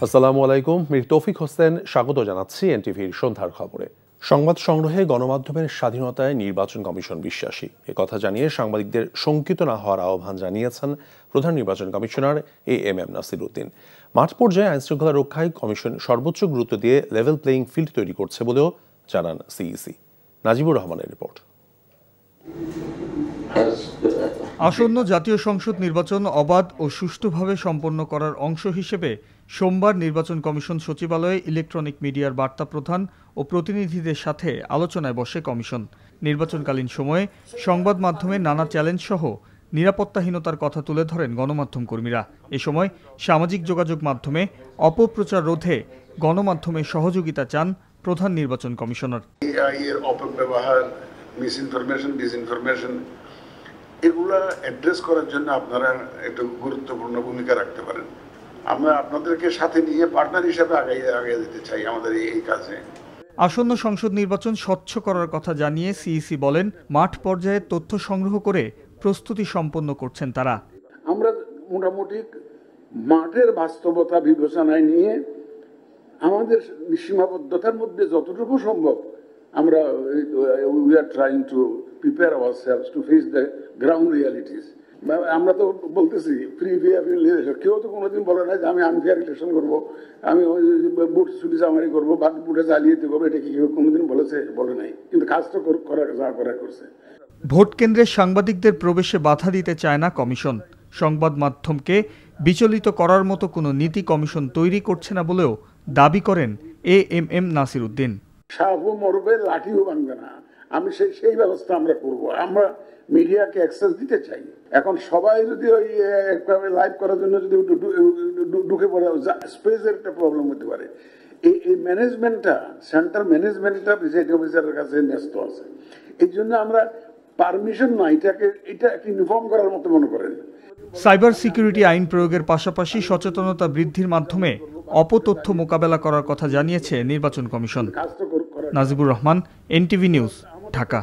আসসালামু আলাইকুম, মীর তৌফিক হোসেন স্বাগত জানাচ্ছি এনটিভির সন্ধ্যার খবরে। সংবাদ সংগ্রহে গণমাধ্যমের স্বাধীনতায় নির্বাচন কমিশন বিশ্বাসী কথা জানিয়ে সাংবাদিকদের শঙ্কিত না হওয়ার আহ্বান জানিয়েছেন প্রধান নির্বাচন কমিশনার AM নাসির উদ্দিন। মাঠ পর্যায়ে আইনশৃঙ্খলা রক্ষায় কমিশন সর্বোচ্চ গুরুত্ব দিয়ে লেভেল প্লেইং ফিল্ড তৈরি করছে বলেও জানান সিইসি। নাজিবুর রহমানের রিপোর্ট। আসন্ন জাতীয় সংসদ নির্বাচন অবাধ ও সুষ্ঠুভাবে সম্পন্ন করার অংশ হিসেবে সোমবার নির্বাচন কমিশন সচিবালয়ে ইলেকট্রনিক মিডিয়ার বার্তা প্রধান ও প্রতিনিধিদের সাথে আলোচনায় বসে কমিশন। নির্বাচনকালীন সময়ে সংবাদ মাধ্যমে নানা চ্যালেঞ্জ সহ নিরাপত্তাহীনতার কথা তুলে ধরেন গণমাধ্যম কর্মীরা। এ সময় সামাজিক যোগাযোগ মাধ্যমে অপপ্রচার রোধে গণমাধ্যমের সহযোগিতা চান প্রধান নির্বাচন কমিশনার। ডিসইনফরমেশন এগুলা অ্যাড্রেস করার জন্য আপনারা একটু গুরুত্বপূর্ণ ভূমিকা রাখতে পারেন। আমরা আপনাদেরকে সাথে নিয়ে পার্টনার হিসেবে আগে যেতে চাই আমাদের এই কাজে। আসন্ন সংসদ নির্বাচন স্বচ্ছ করার কথা জানিয়ে সিইসি বলেন, মাঠ পর্যায়ে তথ্য সংগ্রহ করে প্রস্তুতি সম্পন্ন করছেন তারা। আমরা মোটামুটি মাঠের বাস্তবতা বিবেচনায় নিয়ে আমাদের সীমাবদ্ধতার মধ্যে যতটুকু সম্ভব আমরা we are trying to prepare ourselves to face the ground realities. আমরা তো বলতেছি ফ্রি ফেয়ার ইলেকশন, কেউ তো কোনোদিন বলে না যে আমি আনফেয়ার ইলেকশন করবো, আমি বুট ছুটি জামারি করবো বা বুটে জালিয়াতি করবো। এটা কি কেউ কোনোদিন বলেছে? বলে নাই, কিন্তু কাজ তো করা করছে। ভোট কেন্দ্রে সাংবাদিকদের প্রবেশে বাধা দিতে চায় না কমিশন। সংবাদ মাধ্যমকে বিচলিত করার মতো কোনো নীতি কমিশন তৈরি করছে না বলেও দাবি করেন AM নাসির উদ্দিন। সাপও মরবে, লাঠিও ভাঙবে না, আমি সেই ব্যবস্থা আমরা করব। আমরা মিডিয়াকে অ্যাক্সেস দিতে চাই। এখন সবাই যদি ওই লাইভ করার জন্য যদি ঢুকে পড়ে, স্পেসের একটা প্রবলেম হতে পারে। এই ম্যানেজমেন্টটা, সেন্ট্রাল ম্যানেজমেন্টটা প্রিসাইডিং অফিসারের কাছে ন্যস্ত আছে। এই জন্য আমরা পারমিশন না, এটা একটা ইনফর্ম করার মতো মনে করেন। সাইবার সিকিউরিটি আইন প্রয়োগের পাশাপাশি সচেতনতা বৃদ্ধির মাধ্যমে অপতথ্য মোকাবেলা করার কথা জানিয়েছে নির্বাচন commission. Najibur Rahman, NTV news, Dhaka.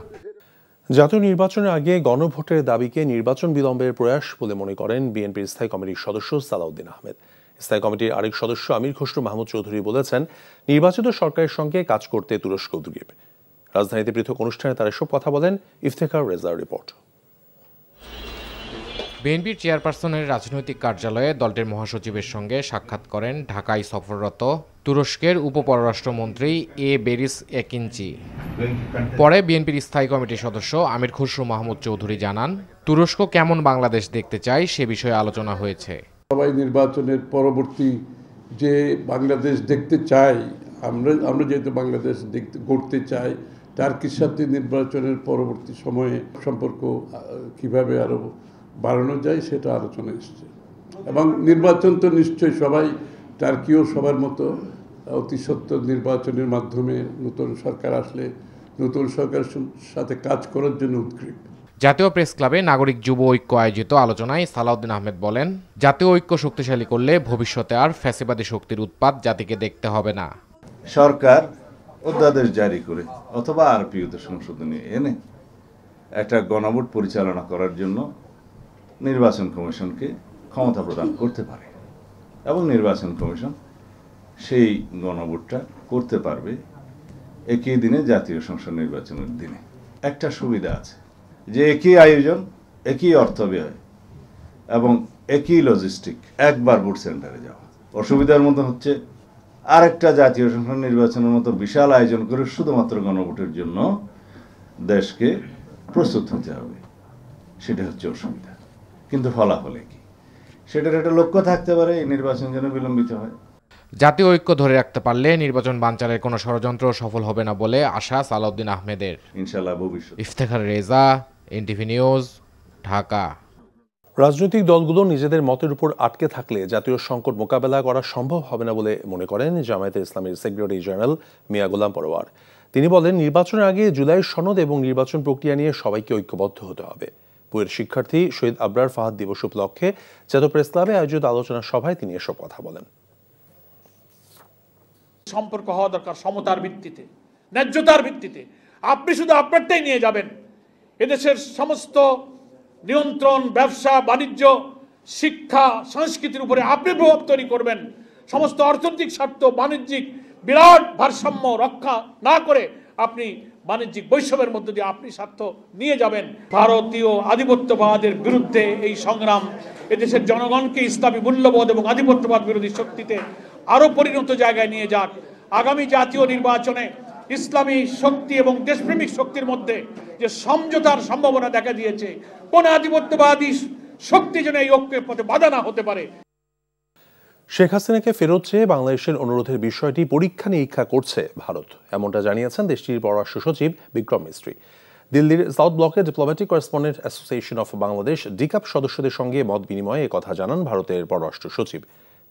জাতীয় নির্বাচনের আগে গণভোটের দাবিকে নির্বাচন বিলম্বের প্রয়াস বলে মনে করেন বিএনপির স্থায়ী কমিটির সদস্য সালাউদ্দিন আহমেদ। স্থায়ী কমিটির আরেক সদস্য আমির খসরু মাহমুদ চৌধুরী বলেছেন, নির্বাচিত সরকারের সঙ্গে কাজ করতে তুরস্ক উদ্গ্রীব। রাজধানীতে পৃথক অনুষ্ঠানে তারা এসব কথা বলেন। ইফতেখার রেজার রিপোর্ট। বিএনপির চেয়ারপারসনের রাজনৈতিক কার্যালয়ে দলটির মহাসচিবের সঙ্গে সাক্ষাৎ করেন ঢাকায় সফররত তুরস্কের উপপররাষ্ট্রমন্ত্রী বেরিস একিঞ্চি। পরে বিএনপির স্থায়ী কমিটির সদস্য আমির খসরু মাহমুদ চৌধুরী জানান, তুরস্ক কেমন বাংলাদেশ দেখতে চায় সে বিষয়ে আলোচনা হয়েছে। সবাই নির্বাচনের পরবর্তী যে বাংলাদেশ দেখতে চাই, আমরা যেহেতু বাংলাদেশ গড়তে চাই, টার্কির সাথে নির্বাচনের পরবর্তী সময়ে সম্পর্ক কিভাবে আরো বাড়ানো যায় সেটা আলোচনা এসছে। এবং নির্বাচন তো নিশ্চয়ই সবাই, টার্কিও সবার মতো অতি সত্বর নির্বাচনের মাধ্যমে নতুন সরকার আসলে নতুন সরকারের সাথে কাজ করার জন্য উদ্গ্রীব। জাতীয় প্রেস ক্লাবে নাগরিক যুব ঐক্য আয়োজিত আলোচনায় সালাউদ্দিন আহমেদ বলেন, জাতীয় ঐক্য শক্তিশালী করলে ভবিষ্যতে আর ফ্যাসিবাদী শক্তির উৎপাত জাতিকে দেখতে হবে না। সরকার অধ্যাদেশ জারি করে অথবা আরপিওতে সংশোধনী এনে একটা গণভোট পরিচালনা করার জন্য নির্বাচন কমিশনকে ক্ষমতা প্রদান করতে পারে এবং নির্বাচন কমিশন সেই গণভোটটা করতে পারবে একই দিনে, জাতীয় সংসদ নির্বাচনের দিনে। একটা সুবিধা আছে যে একই আয়োজন, একই অর্থ ব্যয় এবং একই লজিস্টিক, একবার ভোট সেন্টারে যাওয়া। অসুবিধার মতো হচ্ছে আরেকটা জাতীয় সংসদ নির্বাচনের মতো বিশাল আয়োজন করে শুধুমাত্র গণভোটের জন্য দেশকে প্রস্তুত হতে হবে, সেটা হচ্ছে অসুবিধা। কিন্তু ফলাফলে কি, সেটার একটা লক্ষ্য থাকতে পারে, এই নির্বাচন যেন বিলম্বিত হয়। জাতীয় ঐক্য ধরে রাখতে পারলে নির্বাচন বানচালের কোনো ষড়যন্ত্র সফল হবে না বলে আশা সালাউদ্দিন আহমেদের। ইনশাআল্লাহ ভবিষ্যৎ। Iftekhar Reza, NTV news, Dhaka. রাজনৈতিক দলগুলো নিজেদের মতের উপর আটকে থাকলে জাতীয় সংকট মোকাবেলা করা সম্ভব হবে না বলে মনে করেন জামায়াতে ইসলামীর সেক্রেটারি জেনারেল মিয়া গোলাম পরোয়ার। তিনি বলেন, নির্বাচনের আগে জুলাই সনদ এবং নির্বাচন প্রক্রিয়া নিয়ে সবাইকে ঐক্যবদ্ধ হতে হবে। বুয়েট শিক্ষার্থী শহীদ আবরার ফাহাদ দিবস উপলক্ষে জাতীয় প্রেস ক্লাবে আয়োজিত আলোচনা সভায় তিনি এসব কথা বলেন। সম্পর্ক হওয়া দরকার সমতার ভিত্তিতে, ন্যায্যতার ভিত্তিতে। আপনি শুধু আপনারটাই নিয়ে যাবেন, এদেশের সমস্ত নিয়ন্ত্রণ, ব্যবসা বাণিজ্য, শিক্ষা, সংস্কৃতির উপরে আপনি প্রভাব তৈরি করবেন, সমস্ত অর্থনৈতিক স্বার্থ, বাণিজ্যিক বিরাট ভারসাম্য রক্ষা না করে আপনি বাণিজ্যিক বৈষম্যের মধ্য দিয়ে আপনি স্বার্থ নিয়ে যাবেন। ভারতীয় আধিপত্যবাদের বিরুদ্ধে এই সংগ্রাম এদেশের জনগণকে ইসলামী মূল্যবোধ এবং আধিপত্যবাদ বিরোধী শক্তিতে আরো পরিণত জায়গায় নিয়ে যাক। আগামী জাতীয় নির্বাচনে ইসলামী শক্তি এবং দেশপ্রেমিক শক্তির মধ্যে যে সমঝোতার সম্ভাবনা দেখা দিয়েছে, কোন আধিপত্যবাদী শক্তি যেন এই ঐক্যের পথে বাধা না হতে পারে। শেখ হাসিনাকে ফেরত চেয়ে বাংলাদেশের অনুরোধের বিষয়টি পরীক্ষা নিরীক্ষা করছে ভারত, এমনটা জানিয়েছেন দেশটির পররাষ্ট্র সচিব বিক্রম মিস্ত্রি। দিল্লির সাউথ ব্লকে diplomatic correspondent association of Bangladesh ডিকাপ সদস্যদের সঙ্গে মত বিনিময়ে কথা জানান ভারতের পররাষ্ট্র সচিব।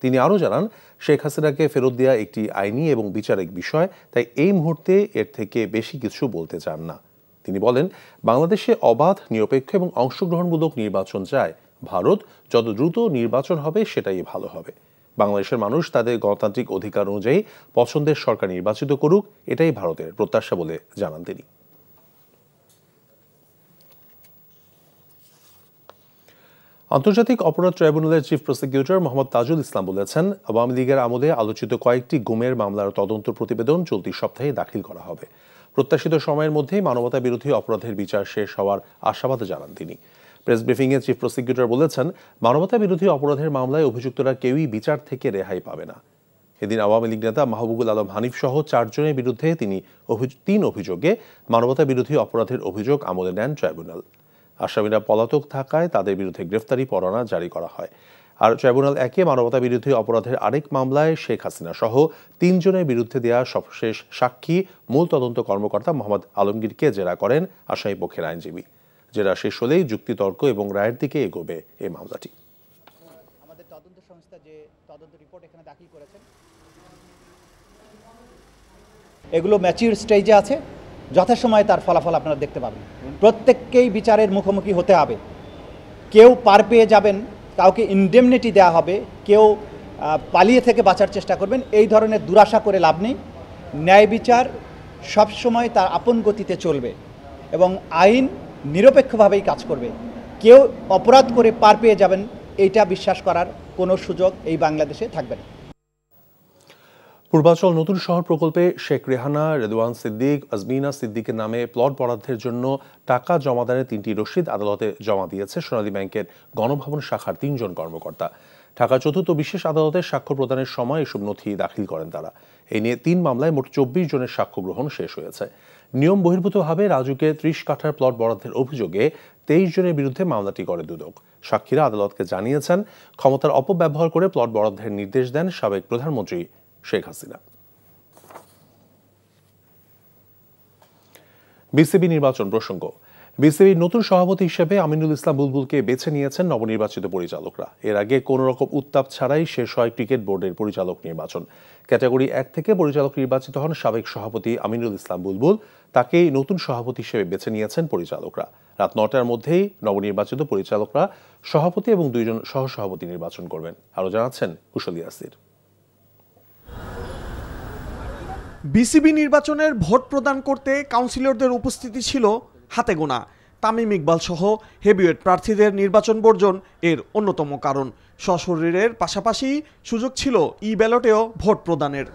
তিনি আরও জানান, শেখ হাসিনাকে ফেরত দেওয়া একটি আইনি এবং বিচারিক বিষয়, তাই এই মুহূর্তে এর থেকে বেশি কিছু বলতে চান না। তিনি বলেন, বাংলাদেশে অবাধ, নিরপেক্ষ এবং অংশগ্রহণমূলক নির্বাচন চায় ভারত। যত দ্রুত নির্বাচন হবে সেটাই ভালো হবে। বাংলাদেশের মানুষ তাদের গণতান্ত্রিক অধিকার অনুযায়ী পছন্দের সরকার নির্বাচিত করুক, এটাই ভারতের প্রত্যাশা বলে জানান তিনি। আন্তর্জাতিক অপরাধ ট্রাইব্যুনালের চিফ প্রসিকিউটর মোহাম্মদ তাজুল ইসলাম বলেছেন, আওয়ামী লীগের আমলে আলোচিত কয়েকটি গুমের মামলার তদন্ত প্রতিবেদন চলতি সপ্তাহে দাখিল করা হবে। প্রত্যাশিত সময়ের মধ্যেই মানবতা বিরোধী অপরাধের বিচার শেষ হওয়ার আশাবাদ জানান তিনি। প্রেস ব্রিফিংয়ে চিফ প্রসিকিউটর বলেছেন, মানবতা বিরোধী অপরাধের মামলায় অভিযুক্তরা কেউই বিচার থেকে রেহাই পাবে না। এদিন আওয়ামী লীগ নেতা মাহবুবুল আলম হানিফ সহ 4 জনের বিরুদ্ধে 3 অভিযোগে মানবতা বিরোধী অপরাধের অভিযোগ আমলে নেন ট্রাইব্যুনাল। আসামিরা পলাতক থাকায় তাদের বিরুদ্ধে গ্রেফতারি পরোয়ানা জারি করা হয়। আর ট্রাইব্যুনাল 1 মানবতা বিরোধী অপরাধের আরেক মামলায় শেখ হাসিনা সহ 3 জনের বিরুদ্ধে দেয়া সর্বশেষ সাক্ষী মূল তদন্ত কর্মকর্তা মোহাম্মদ আলমগীরকে জেরা করেন আসামি পক্ষের আইনজীবী। জেরা শেষ হলেই যুক্তিতর্ক এবং রায়ের দিকে এগোবে এই মামলাটি। আমাদের তদন্ত সংস্থা যে তদন্ত রিপোর্ট এখানে দাখিল করেছেন, এগুলো ম্যাচিউর স্টেজে আছে, যথাসময়ে তার ফলাফল আপনারা দেখতে পাবেন। প্রত্যেককেই বিচারের মুখোমুখি হতে হবে। কেউ পার পেয়ে যাবেন, কাউকে ইনডেমনিটি দেওয়া হবে, কেউ পালিয়ে থেকে বাঁচার চেষ্টা করবেন, এই ধরনের দুরাশা করে লাভ নেই। ন্যায় বিচার সবসময় তার আপন গতিতে চলবে এবং আইন নিরপেক্ষভাবেই কাজ করবে। কেউ অপরাধ করে পার পেয়ে যাবেন, এইটা বিশ্বাস করার কোনো সুযোগ এই বাংলাদেশে থাকবে না। পূর্বাচল নতুন শহর প্রকল্পে শেখ রেহানা, রেদওয়ান সিদ্দিক, আজমিনা সিদ্দিকের নামে প্লট বরাদ্দের জন্য টাকা জমাদানের 3টি রসিদ আদালতে জমা দিয়েছে সোনালী ব্যাংকের গণভবন শাখার 3 জন কর্মকর্তা। ঢাকা 4th বিশেষ আদালতে সাক্ষ্য প্রদানের সময় এসব নথি দাখিল করেন তারা। এই নিয়ে 3 মামলায় মোট 24 জনের সাক্ষ্য গ্রহণ শেষ হয়েছে। নিয়ম বহির্ভূতভাবে রাজুকে 30 কাঠার প্লট বরাদ্দের অভিযোগে 23 জনের বিরুদ্ধে মামলাটি করে দুদক। সাক্ষীরা আদালতকে জানিয়েছেন, ক্ষমতার অপব্যবহার করে প্লট বরাদ্দের নির্দেশ দেন সাবেক প্রধানমন্ত্রী শেখ হাসিনা। বিসিবি নির্বাচন প্রসঙ্গ। বিসিবির নতুন সভাপতি হিসেবে আমিনুল ইসলাম বুলবুলকে বেছে নিয়েছেন নবনির্বাচিত পরিচালকরা। এর আগে কোন রকম উত্তাপ ছাড়াই শেষ হয় ক্রিকেট বোর্ডের পরিচালক নির্বাচন। ক্যাটাগরি 1 থেকে পরিচালক নির্বাচিত হন সাবেক সভাপতি আমিনুল ইসলাম বুলবুল। তাকেই নতুন সভাপতি হিসেবে বেছে নিয়েছেন পরিচালকরা। রাত 9টার মধ্যেই নবনির্বাচিত পরিচালকরা সভাপতি এবং 2 জন সহসভাপতি নির্বাচন করবেন। আরও জানাচ্ছেন কুশল ইয়াসির। বিসিবি নির্বাচনের ভোট প্রদান করতে কাউন্সিলরদের উপস্থিতি ছিল হাতে গোনা। তামিম ইকবাল সহ হেভিওয়েট প্রার্থীদের নির্বাচন বর্জন এর অন্যতম কারণ। সশরীরের পাশাপাশি সুযোগ ছিল ব্যালটেও ভোট প্রদানের।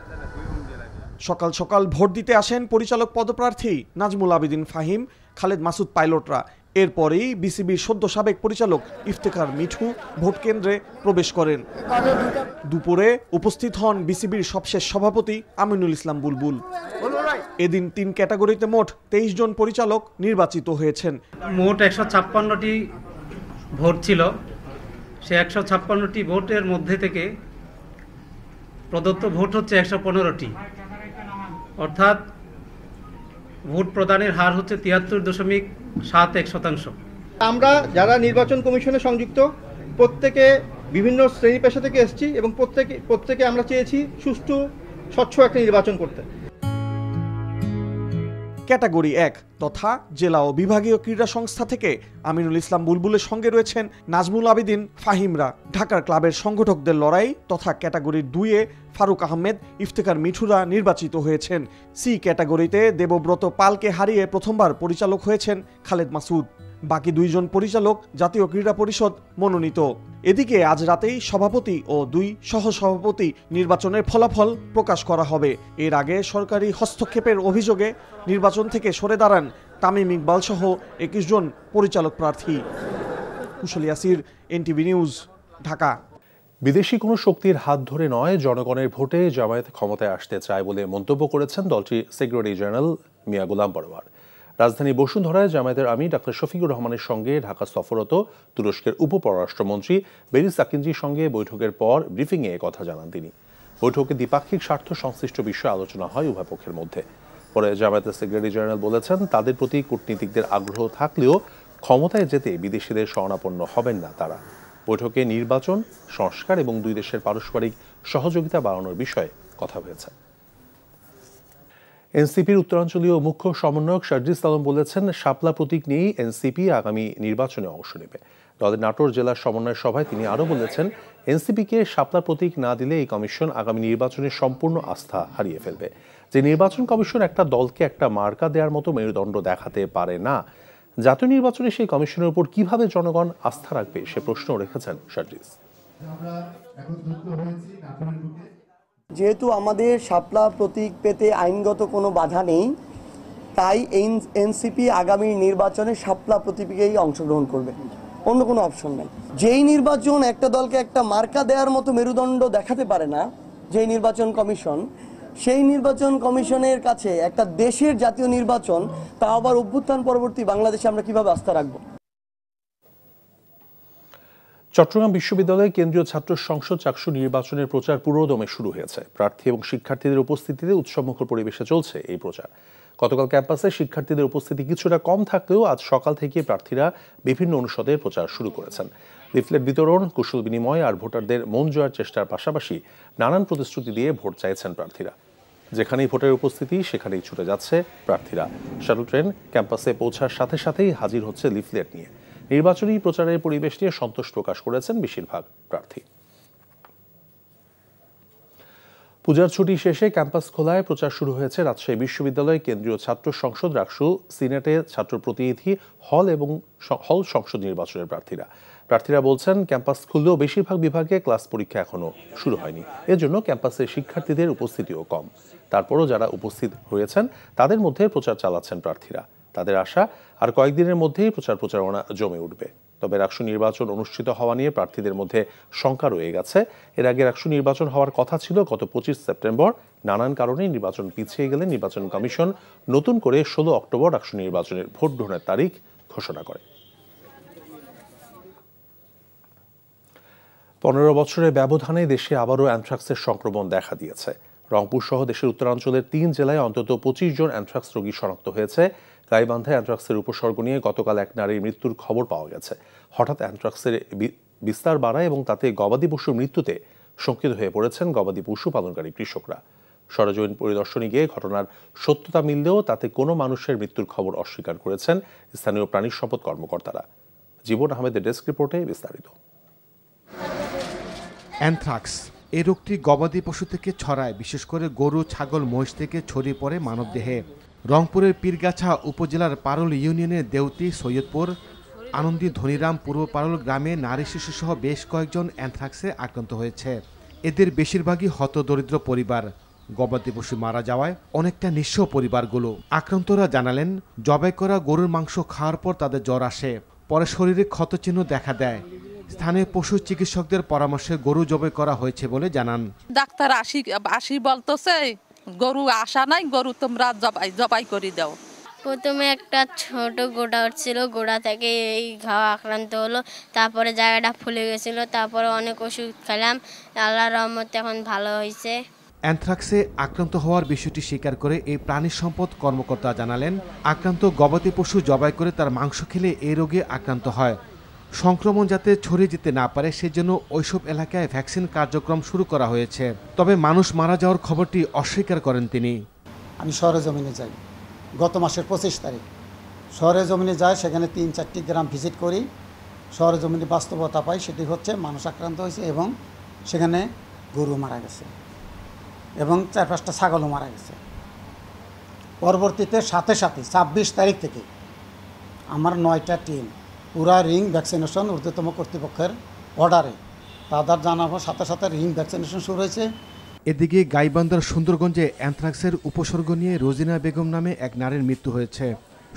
সকাল সকাল ভোট দিতে আসেন পরিচালক পদপ্রার্থী নাজমুল আবেদিন ফাহিম, খালেদ মাসুদ পাইলটরা। এরপরেই বিসিবির সদ্য সাবেক পরিচালক ইফতেখার মিঠু ভোট কেন্দ্রে প্রবেশ করেন। দুপুরে উপস্থিত হন বিসিবির সবশেষ সভাপতি আমিনুল ইসলাম বুলবুল। এদিন 3 ক্যাটাগরিতে মোট 23 জন পরিচালক নির্বাচিত হয়েছেন। মোট 156টি ভোট ছিল। সে 156টি ভোটের মধ্যে থেকে প্রদত্ত ভোট হচ্ছে 115টি, অর্থাৎ ভোট প্রদানের হার হচ্ছে 73.71%। আমরা যারা নির্বাচন কমিশনে সংযুক্ত প্রত্যেকে বিভিন্ন শ্রেণী পেশা থেকে এসেছি এবং প্রত্যেকে আমরা চেয়েছি সুষ্ঠু স্বচ্ছ একটা নির্বাচন করতে। ক্যাটাগরি 1 তথা জেলা ও বিভাগীয় ক্রীড়া সংস্থা থেকে আমিনুল ইসলাম বুলবুলের সঙ্গে রয়েছেন নাজমুল আবেদিন ফাহিমরা। ঢাকার ক্লাবের সংগঠকদের লড়াই তথা ক্যাটাগরি 2-এ ফারুক আহমেদ, ইফতেখার মিঠুরা নির্বাচিত হয়েছেন। সি ক্যাটাগরিতে দেবব্রত পালকে হারিয়ে প্রথমবার পরিচালক হয়েছেন খালেদ মাসুদ। বাকি 2 জন পরিচালক জাতীয় ক্রীড়া পরিষদ মনোনীত। এদিকে আজ রাতেই সভাপতি ও 2 সহসভাপতি নির্বাচনের ফলাফল প্রকাশ করা হবে। এর আগে সরকারি হস্তক্ষেপের অভিযোগে নির্বাচন থেকে সরে দাঁড়ান তামিম ইকবাল সহ 21 জন পরিচালক প্রার্থী। কুশল ইয়াসির, এনটিভি নিউজ, ঢাকা। বিদেশি কোনো শক্তির হাত ধরে নয়, জনগণের ভোটে জামায়াত ক্ষমতায় আসতে চায় বলে মন্তব্য করেছেন দলটির সেক্রেটারি জেনারেল মিয়া গোলাম পরোয়ার। রাজধানী বসুন্ধরায় জামায়াতের আমির ডাক্তার শফিকুর রহমানের সঙ্গে ঢাকা সফররত তুরস্কের উপপররাষ্ট্রমন্ত্রী বেরিস আকিঞ্জির সঙ্গে বৈঠকের পর ব্রিফিংয়ে কথা জানান তিনি। বৈঠকে দ্বিপাক্ষিক স্বার্থ সংশ্লিষ্ট বিষয়ে আলোচনা হয় উভয় পক্ষের মধ্যে। পরে জামায়াতের সেক্রেটারি জেনারেল বলেছেন, তাদের প্রতি কূটনীতিকদের আগ্রহ থাকলেও ক্ষমতায় যেতে বিদেশিদের শরণাপন্ন হবেন না তারা। বৈঠকে নির্বাচন, সংস্কার এবং 2 দেশের পারস্পরিক সহযোগিতা বাড়ানোর বিষয়ে কথা হয়েছে। এনসিপির উত্তরাঞ্চলীয় মুখ্য সমন্বয়ক শারজিস আলম বলেছেন, শাপলা প্রতীক নিয়েই এনসিপি আগামী নির্বাচনে অংশ নেবে। দলের নাটোর জেলার সমন্বয় সভায় তিনি আরও বলেছেন, এনসিপিকে শাপলা প্রতীক না দিলে এই কমিশন আগামী নির্বাচনে সম্পূর্ণ আস্থা হারিয়ে ফেলবে। যে নির্বাচন কমিশন একটা দলকে একটা মার্কা দেওয়ার মতো মেরুদণ্ড দেখাতে পারে না, জাতীয় নির্বাচনে সেই কমিশনের উপর কিভাবে জনগণ আস্থা রাখবে সে প্রশ্ন রেখেছেন শারজিস। যেহেতু আমাদের শাপলা প্রতীক পেতে আইনগত কোনো বাধা নেই, তাই এনসিপি আগামী নির্বাচনে শাপলা প্রতীকেই অংশগ্রহণ করবে, অন্য কোনো অপশন নেই। যেই নির্বাচন একটা দলকে একটা মার্কা দেওয়ার মতো মেরুদণ্ড দেখাতে পারে না, যেই নির্বাচন কমিশন, সেই নির্বাচন কমিশনের কাছে একটা দেশের জাতীয় নির্বাচন, তা আবার অভ্যুত্থান পরবর্তী বাংলাদেশে আমরা কিভাবে আস্থা রাখবো? চট্টগ্রাম বিশ্ববিদ্যালয়ে কেন্দ্রীয় ছাত্র সংসদ চাকসু নির্বাচনের প্রচার পুরোদমে শুরু হয়েছে। প্রার্থী এবং শিক্ষার্থীদের উপস্থিতিতে উৎসবমুখর পরিবেশে চলছে এই প্রচার। গতকাল ক্যাম্পাসে শিক্ষার্থীদের উপস্থিতি কিছুটা কম থাকলেও আজ সকাল থেকে প্রার্থীরা বিভিন্ন অনুষদের প্রচার শুরু করেছেন। লিফলেট বিতরণ, কুশল বিনিময় আর ভোটারদের মন জয়ের চেষ্টার পাশাপাশি নানান প্রতিশ্রুতি দিয়ে ভোট চাইছেন প্রার্থীরা। যেখানেই ভোটের উপস্থিতি সেখানেই ছুটে যাচ্ছে প্রার্থীরা। শাটল ট্রেন ক্যাম্পাসে পৌঁছার সাথে সাথেই হাজির হচ্ছে লিফলেট নিয়ে। নির্বাচনী প্রচারের পরিবেশ নিয়ে সন্তোষ প্রকাশ করেছেন বেশিরভাগ প্রার্থী। পূজার ছুটি শেষে ক্যাম্পাস খোলায় প্রচার শুরু হয়েছে রাজশাহী বিশ্ববিদ্যালয় কেন্দ্রীয় ছাত্র সংসদ রাকসু সিনেটে ছাত্র প্রতিনিধি হল এবং হল সংসদ নির্বাচনের প্রার্থীরা বলছেন, ক্যাম্পাস খুললেও বেশিরভাগ বিভাগে ক্লাস পরীক্ষা এখনো শুরু হয়নি। এজন্য ক্যাম্পাসে শিক্ষার্থীদের উপস্থিতিও কম। তারপরও যারা উপস্থিত হয়েছেন তাদের মধ্যে প্রচার চালাচ্ছেন প্রার্থীরা। তাদের আশা আর কয়েকদিনের মধ্যেই প্রচারণা জমে উঠবে। তবে রাকসু নির্বাচন অনুষ্ঠিত হওয়া নিয়ে প্রার্থীদের মধ্যে শঙ্কা রয়ে গেছে। এর আগে রাকসু নির্বাচন হওয়ার কথা ছিল গত 25 সেপ্টেম্বর। নানান কারণে নির্বাচন পিছিয়ে গেলে নির্বাচন কমিশন নতুন করে 16 অক্টোবর রাকসু নির্বাচনের ভোট গ্রহণের তারিখ ঘোষণা করে। 15 বছরের ব্যবধানে দেশে আবারও অ্যানথ্রাক্সের সংক্রমণ দেখা দিয়েছে। রংপুর সহ দেশের উত্তরাঞ্চলের 3 জেলায় অন্তত 25 জন অ্যানথ্রাক্স রোগী শনাক্ত হয়েছে। গাইবান্ধায় অ্যানথ্রাক্সের উপসর্গ নিয়ে গতকাল এক নারীর মৃত্যুর খবর পাওয়া গেছে। হঠাৎ অ্যানথ্রাক্সের বিস্তার বাড়ায় এবং তাতে গবাদি পশুর মৃত্যুতে শঙ্কিত হয়ে পড়েছেন গবাদি পশু পালনকারী কৃষকরা। সরেজমিন পরিদর্শনে গিয়ে ঘটনার সত্যতা মিললেও তাতে কোনো মানুষের মৃত্যুর খবর অস্বীকার করেছেন স্থানীয় প্রাণী সম্পদ কর্মকর্তারা। জীবন আহমেদের ডেস্ক রিপোর্টে বিস্তারিত। অ্যানথ্রাক্স এই রোগটি গবাদি পশু থেকে ছড়ায়, বিশেষ করে গরু, ছাগল, মহিষ থেকে ছড়িয়ে পড়ে মানবদেহে। রংপুরের পীরগাছা উপজেলার পারুল ইউনিয়নের দেউতি, সৈয়দপুর, আনন্দী, ধনিরাম, পূর্ব পারুল গ্রামে নারী শিশুসহ বেশ কয়েকজন অ্যানথ্রাক্সে আক্রান্ত হয়েছে। এদের বেশিরভাগই হতদরিদ্র পরিবার। গবাদি পশু মারা যাওয়ায় অনেকটা নিঃস্ব পরিবারগুলো। আক্রান্তরা জানালেন, জবাই করা গরুর মাংস খাওয়ার পর তাদের জ্বর আসে, পরে শরীরে ক্ষতচিহ্ন দেখা দেয়। স্থানীয় পশু চিকিৎসকদের পরামর্শে গরু জবাই করা হয়েছে বলে জানান। ডাক্তার আসি বলতেছে, গরু আসা নাই, গরু তোমরা জবাই করে দাও। প্রথমে একটা ছোট গোড়া উঠছিল, গোড়া থেকে এই ঘাও আক্রান্ত হলো, তারপরে জায়গাটা ফুলে গেছিল, তারপরে অনেক ওষুধ খেলাম, আল্লাহর রহমতে এখন ভালো হয়েছে। অ্যানথ্রাক্সে আক্রান্ত হওয়ার বিষয়টি স্বীকার করে এই প্রাণী সম্পদ কর্মকর্তা জানালেন, আক্রান্ত গবাদি পশু জবাই করে তার মাংস খেলে এই রোগে আক্রান্ত হয়। সংক্রমণ যাতে ছড়িয়ে যেতে না পারে সেজন্য ওইসব এলাকায় ভ্যাকসিন কার্যক্রম শুরু করা হয়েছে। তবে মানুষ মারা যাওয়ার খবরটি অস্বীকার করেন তিনি। আমি সরেজমিনে যাই গত মাসের 25 তারিখ। সরেজমিনে যাই, সেখানে 3-4টি গ্রাম ভিজিট করি। সরেজমিনে বাস্তবতা পাই, সেটি হচ্ছে মানুষ আক্রান্ত হয়েছে এবং সেখানে গরু মারা গেছে এবং 4-5টা ছাগলও মারা গেছে। পরবর্তীতে সাথে 26 তারিখ থেকে আমার 9টা টিম পুরা রিং ভ্যাকসিনেশন ঊর্ধ্বতম কর্তৃপক্ষের অর্ডারে তাদের জানানোর সাথে সাথে রিং ভ্যাকসিনেশন শুরু হয়েছে। এদিকে গাইবান্ধার সুন্দরগঞ্জে অ্যানথ্রাক্সের উপসর্গ নিয়ে রোজিনা বেগম নামে এক নারীর মৃত্যু হয়েছে।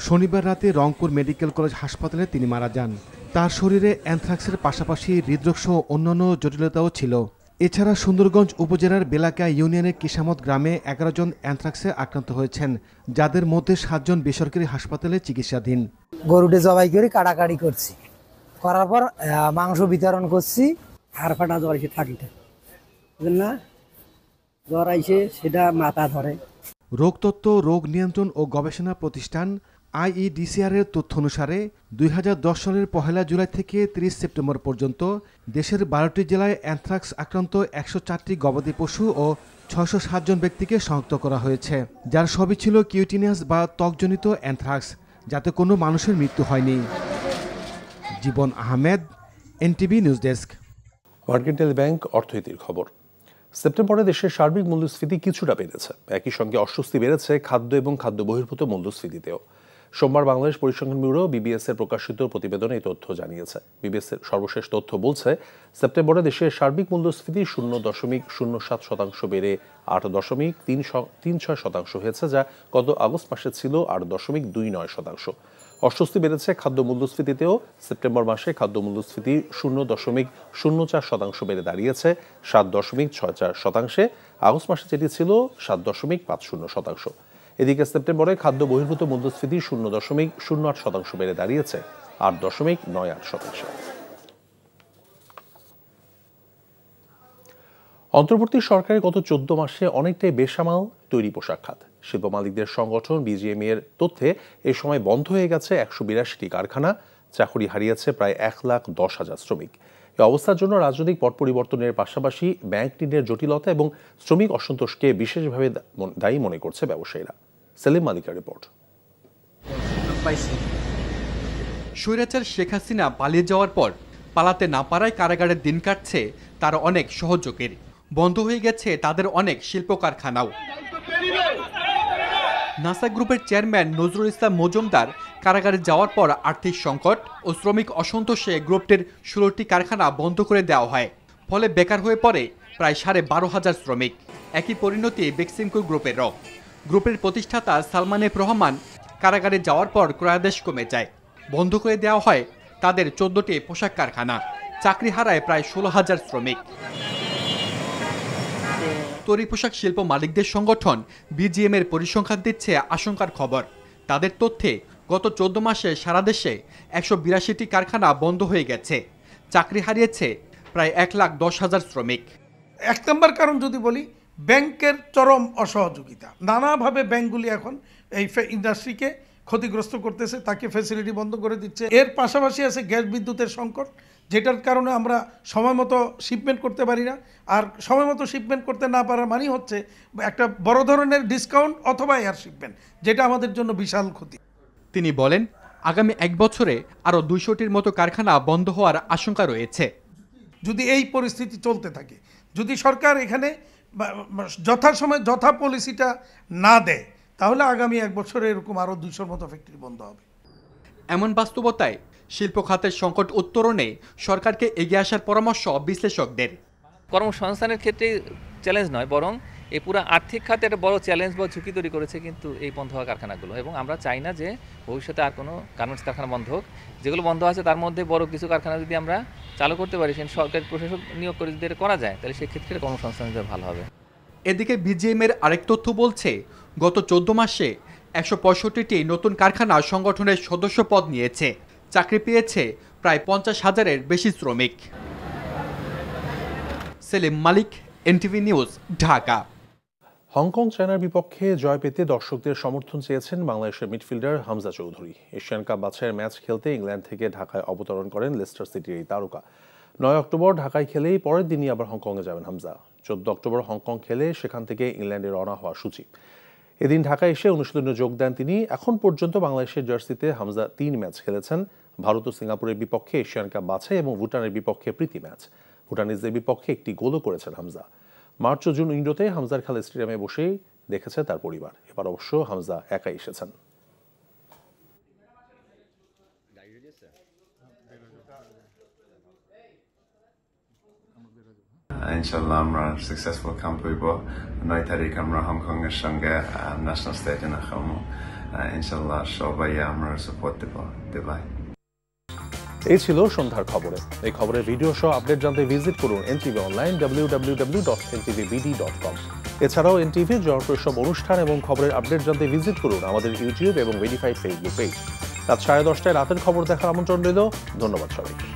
শনিবার রাতে রংপুর মেডিকেল কলেজ হাসপাতালে তিনি মারা যান। তার শরীরে অ্যানথ্রাক্সের পাশাপাশি হৃদরোগ সহ অন্যান্য জটিলতাও ছিল। এছাড়া সুন্দরগঞ্জ উপজেলার বেলাকা ইউনিয়নের কিসামত গ্রামে 11 জন অ্যানথ্রাক্সে আক্রান্ত হয়েছেন, যাদের মধ্যে 7 জন বেসরকারি হাসপাতালে চিকিৎসাধীন। গরুটে জবাই করে কাটাকাটি করছি, করার পর মাংস বিতরণ করছি। হাড় ফাটা জ্বর এসে থাকি না, জ্বর আইসে সেটা মাথা ধরে। রোগতত্ত্ব, রোগ নিয়ন্ত্রণ ও গবেষণা প্রতিষ্ঠান IEDCR এর তথ্য অনুসারে 2010 সালের 1 জুলাই থেকে 30 সেপ্টেম্বর পর্যন্ত দেশের 12টি জেলায় অ্যানথ্রাক্স আক্রান্ত 104টি গবাদি পশু ও 607 জন ব্যক্তিকে শনাক্ত করা হয়েছে, যার সবই ছিল কিউটিনিয়াস বা ত্বকজনিত অ্যানথ্রাক্স, যাতে কোনো মানুষের মৃত্যু হয়নি। Jibon Ahmed, NTV news desk. Mercantile bank অর্থনীতির খবর। সেপ্টেম্বরে দেশের সার্বিক মূল্যস্ফীতি কিছুটা বেড়েছে। একই সঙ্গে অস্বস্তি বেড়েছে খাদ্য এবং খাদ্য বহির্ভূত মূল্যস্ফীতিতেও। সোমবার বাংলাদেশ পরিসংখ্যান ব্যুরো BBS এর প্রকাশিত প্রতিবেদনে এই তথ্য জানিয়েছে। BBS এর সর্বশেষ তথ্য বলছে, সেপ্টেম্বরে দেশের সার্বিক মূল্যস্ফীতি 0.07% বেড়ে 8.36% হয়েছে, যা গত আগস্ট মাসে ছিল 8.29%। অস্বস্তি বেড়েছে খাদ্য মূল্যস্ফীতিতেও। সেপ্টেম্বর মাসে খাদ্য মূল্যস্ফীতি 0.04% বেড়ে দাঁড়িয়েছে 7.64%। আগস্ট মাসে যেটি ছিল 7.50%। এদিকে সেপ্টেম্বরে খাদ্য বহির্ভূত মূল্যস্ফীতি 0.08% বেড়ে দাঁড়িয়েছে 8.98%। অন্তর্বর্তী সরকারের গত 14 মাসে অনেকটাই বেসামাল তৈরি পোশাক খাত। শিল্প মালিকদের সংগঠন BGME এর তথ্যে এ সময় বন্ধ হয়ে গেছে 182টি কারখানা, চাকরি হারিয়েছে প্রায় 1,10,000 শ্রমিক। এই অবস্থার জন্য রাজনৈতিক পট পরিবর্তনের পাশাপাশি ব্যাংক ঋণের জটিলতা এবং শ্রমিক অসন্তোষকে বিশেষভাবে দায়ী মনে করছে ব্যবসায়ীরা। সেলিম মালিকের রিপোর্ট। স্বৈরাচার শেখ হাসিনা পালিয়ে যাওয়ার পর পালাতে না পারায় কারাগারের দিন কাটছে তার অনেক সহযোগীর। বন্ধ হয়ে গেছে তাদের অনেক শিল্প কারখানাও। নাসা গ্রুপের চেয়ারম্যান নজরুল ইসলাম মজুমদার কারাগারে যাওয়ার পর আর্থিক সংকট ও শ্রমিক অসন্তোষে গ্রুপটির 16টি কারখানা বন্ধ করে দেওয়া হয়। ফলে বেকার হয়ে পড়ে প্রায় 12,500 শ্রমিক। একই পরিণতি বেক্সিমকো গ্রুপেরও। গ্রুপের প্রতিষ্ঠাতা সালমান এফ রহমান কারাগারে যাওয়ার পর ক্রয়াদেশ কমে যায়। বন্ধ করে দেওয়া হয় তাদের 14টি পোশাক কারখানা। চাকরি হারায় প্রায় 16,000 শ্রমিক। তৈরি পোশাক শিল্প মালিকদের সংগঠন BGM এর পরিসংখ্যান দিচ্ছে আশঙ্কার খবর। তাদের তথ্যে গত 14 মাসে সারা দেশে 182টি কারখানা বন্ধ হয়ে গেছে। চাকরি হারিয়েছে প্রায় 1,10,000 শ্রমিক। এক নম্বর কারণ যদি বলি, ব্যাংকের চরম অসহযোগিতা। নানাভাবে ব্যাংকগুলি এখন এই ইন্ডাস্ট্রিকে ক্ষতিগ্রস্ত করতেছে, তাকে ফ্যাসিলিটি বন্ধ করে দিচ্ছে। এর পাশাপাশি আছে গ্যাস বিদ্যুতের সংকট, যেটার কারণে আমরা সময় মতো শিপমেন্ট করতে পারি না। আর সময় মতো শিপমেন্ট করতে না পারার মানে হচ্ছে একটা বড় ধরনের ডিসকাউন্ট অথবা এয়ার শিপমেন্ট, যেটা আমাদের জন্য বিশাল ক্ষতি। তিনি বলেন, আগামী 1 বছরে আরও 200টির মতো কারখানা বন্ধ হওয়ার আশঙ্কা রয়েছে। যদি এই পরিস্থিতি চলতে থাকে, যদি সরকার এখানে যথাসময়ে যথা পলিসিটা না দেয়, তাহলে আগামী 1 বছরে এরকম আরও 200-র মতো ফ্যাক্টরি বন্ধ হবে। এমন বাস্তবতায় শিল্প খাতের সংকট উত্তরণে সরকারকে এগিয়ে আসার পরামর্শ বিশ্লেষকদের। কর্মসংস্থানের ক্ষেত্রে চ্যালেঞ্জ নয়, বরং এই পুরো আর্থিক খাতে একটা বড় চ্যালেঞ্জ বা ঝুঁকি তৈরি করেছে কিন্তু এই বন্ধ হওয়া কারখানাগুলো। এবং আমরা চাই না যে ভবিষ্যতে আর কোনো গার্মেন্টস কারখানা বন্ধ হোক। যেগুলো বন্ধ আছে তার মধ্যে বড় কিছু কারখানা যদি আমরা চালু করতে পারি, সেখানে সরকারি প্রশাসক নিয়োগ করে যদি এটা করা যায়, তাহলে সেক্ষেত্রে কর্মসংস্থান ভালো হবে। এদিকে BGM এর আরেক তথ্য বলছে, গত 14 মাসে 165টি নতুন কারখানা সংগঠনের সদস্য পদ নিয়েছে। চাকরি পেয়েছে প্রায় 50,000-এর বেশি শ্রমিক। সেলিম মালিক, NTV নিউজ, ঢাকা। হংকং চায়নার বিপক্ষে জয় পেতে দর্শকদের সমর্থন চেয়েছেন বাংলাদেশের midfielder Hamza Chowdhury. Asian cup বাছাইয়ের ম্যাচ খেলতে ইংল্যান্ড থেকে ঢাকায় অবতরণ করেন লেস্টার সিটির এই তারকা। 9 অক্টোবর ঢাকায় খেলেই পরের দিনই আবার হংকংয়ে যাবেন হামজা। 14 অক্টোবর হংকং খেলে সেখান থেকে ইংল্যান্ডে রওনা হওয়া সূচি। এদিন ঢাকায় এসে অনুশীলনে যোগ দেন তিনি। এখন পর্যন্ত বাংলাদেশের জার্সিতে হামজা 3 ম্যাচ খেলেছেন। ভারত ও সিঙ্গাপুরের বিপক্ষে এশিয়ান কাপ বাছাই এবং ভুটানের বিপক্ষে প্রীতি ম্যাচ। ভুটানিজদের বিপক্ষে একটি গোলও করেছেন হামজা। মার্চ ও জুন উইন্ডোতে হামজার খাল স্টেডিয়ামে বসেই দেখেছে তার পরিবার। এবার অবশ্য হামজা একাই এসেছেন। ইনশাল্লাহ আমরা সাকসেসফুল কাম করব 9 তারিখ আমরা হংকং এর সঙ্গে ন্যাশনাল স্টেজে খেলবো ইনশাল্লাহ সবাই আমরা সাপোর্ট দেব এই ছিল সন্ধ্যার খবরে। এই খবরের ভিডিও সহ আপডেট জানতে ভিজিট করুন এনটিভি অনলাইন www.ntvbd.com। এছাড়াও এনটিভির জনপ্রিয় সব অনুষ্ঠান এবং খবরের আপডেট জানতে ভিজিট করুন আমাদের ইউটিউব এবং ভেরিফাইড ফেসবুক পেজ। রাত 10:30টায় রাতের খবর দেখার আমন্ত্রণ রইল। ধন্যবাদ সবাইকে।